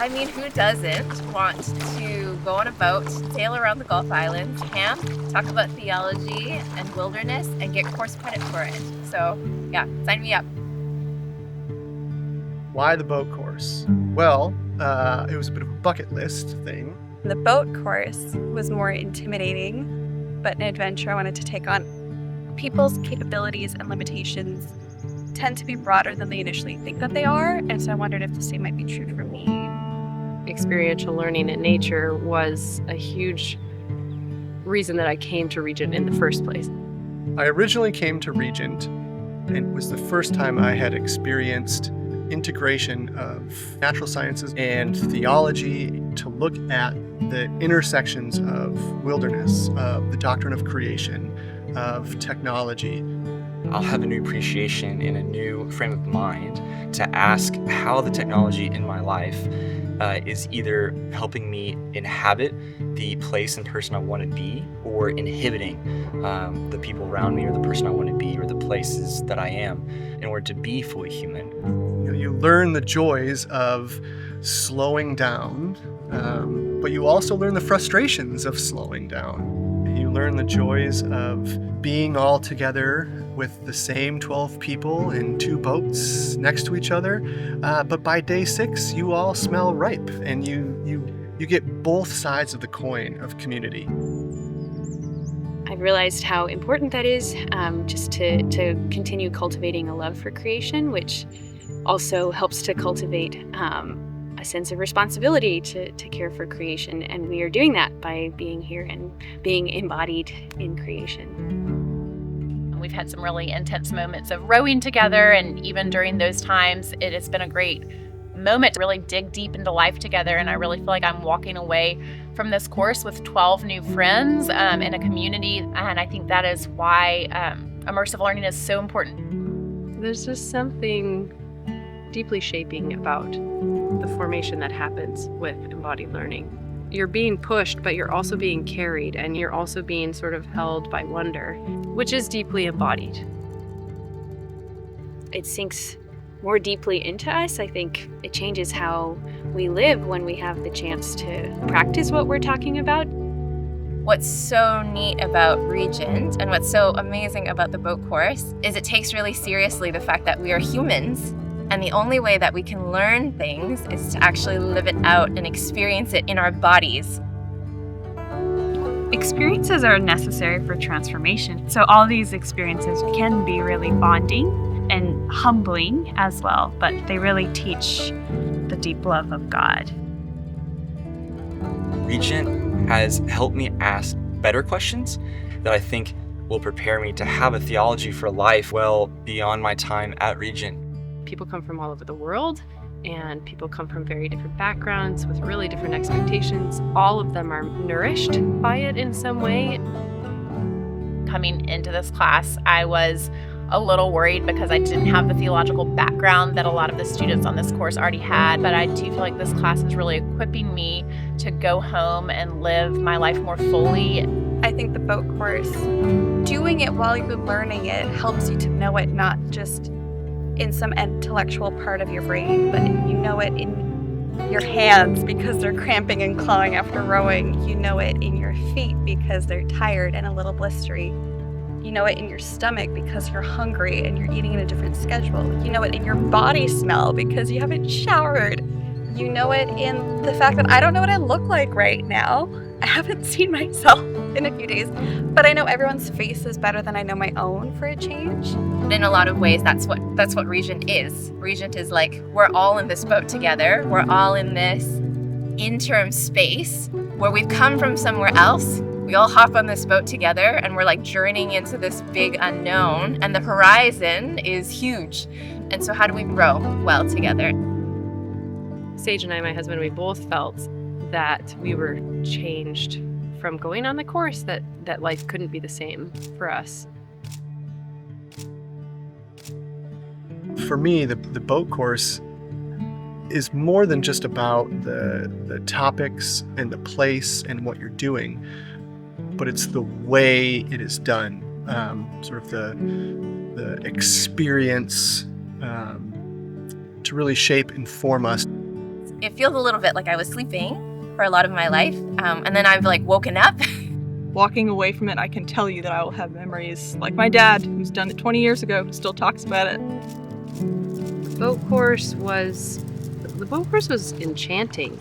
I mean, who doesn't want to go on a boat, sail around the Gulf Islands, camp, talk about theology and wilderness, and get course credit for it? So, yeah, sign me up. Why the boat course? Well, it was a bit of a bucket list thing. The boat course was more intimidating, but an adventure I wanted to take on. People's capabilities and limitations tend to be broader than they initially think that they are, and so I wondered if the same might be true for me. Experiential learning in nature was a huge reason that I came to Regent in the first place. I originally came to Regent, and it was the first time I had experienced integration of natural sciences and theology to look at the intersections of wilderness, of the doctrine of creation, of technology. I'll have a new appreciation and a new frame of mind to ask how the technology in my life is either helping me inhabit the place and person I want to be, or inhibiting the people around me or the person I want to be or the places that I am in order to be fully human. You learn the joys of slowing down, but you also learn the frustrations of slowing down. You learn the joys of being all together with the same 12 people in 2 boats next to each other, but by day 6, you all smell ripe, and you get both sides of the coin of community. I've realized how important that is, just to continue cultivating a love for creation, which also helps to cultivate a sense of responsibility to care for creation. And we are doing that by being here and being embodied in creation. We've had some really intense moments of rowing together, and even during those times, it has been a great moment to really dig deep into life together. And I really feel like I'm walking away from this course with 12 new friends in a community, and I think that is why immersive learning is so important. There's just something deeply shaping about the formation that happens with embodied learning. You're being pushed, but you're also being carried, and you're also being sort of held by wonder, which is deeply embodied. It sinks more deeply into us. I think it changes how we live when we have the chance to practice what we're talking about. What's so neat about Regent and what's so amazing about the boat course is it takes really seriously the fact that we are humans, and the only way that we can learn things is to actually live it out and experience it in our bodies. Experiences are necessary for transformation, so all these experiences can be really bonding and humbling as well, but they really teach the deep love of God. Regent has helped me ask better questions that I think will prepare me to have a theology for life well beyond my time at Regent. People come from all over the world, and people come from very different backgrounds with really different expectations. All of them are nourished by it in some way. Coming into this class, I was a little worried because I didn't have the theological background that a lot of the students on this course already had, but I do feel like this class is really equipping me to go home and live my life more fully. I think the boat course, doing it while you're learning it, helps you to know it not just in some intellectual part of your brain, but you know it in your hands because they're cramping and clawing after rowing. You know it in your feet because they're tired and a little blistery. You know it in your stomach because you're hungry and you're eating in a different schedule. You know it in your body smell because you haven't showered. You know it in the fact that I don't know what I look like right now. I haven't seen myself in a few days, but I know everyone's face is better than I know my own for a change. In a lot of ways, that's what Regent is. Regent is like, we're all in this boat together. We're all in this interim space where we've come from somewhere else. We all hop on this boat together and we're like journeying into this big unknown, and the horizon is huge. And so how do we row well together? Sage and I, my husband, we both felt that we were changed from going on the course, that life couldn't be the same for us. For me, the boat course is more than just about the topics and the place and what you're doing. but it's the way it is done, sort of the experience to really shape and form us. It feels a little bit like I was sleeping for a lot of my life, and then I've like woken up. Walking away from it, I can tell you that I will have memories like my dad, who's done it 20 years ago, who still talks about it. The boat course was enchanting.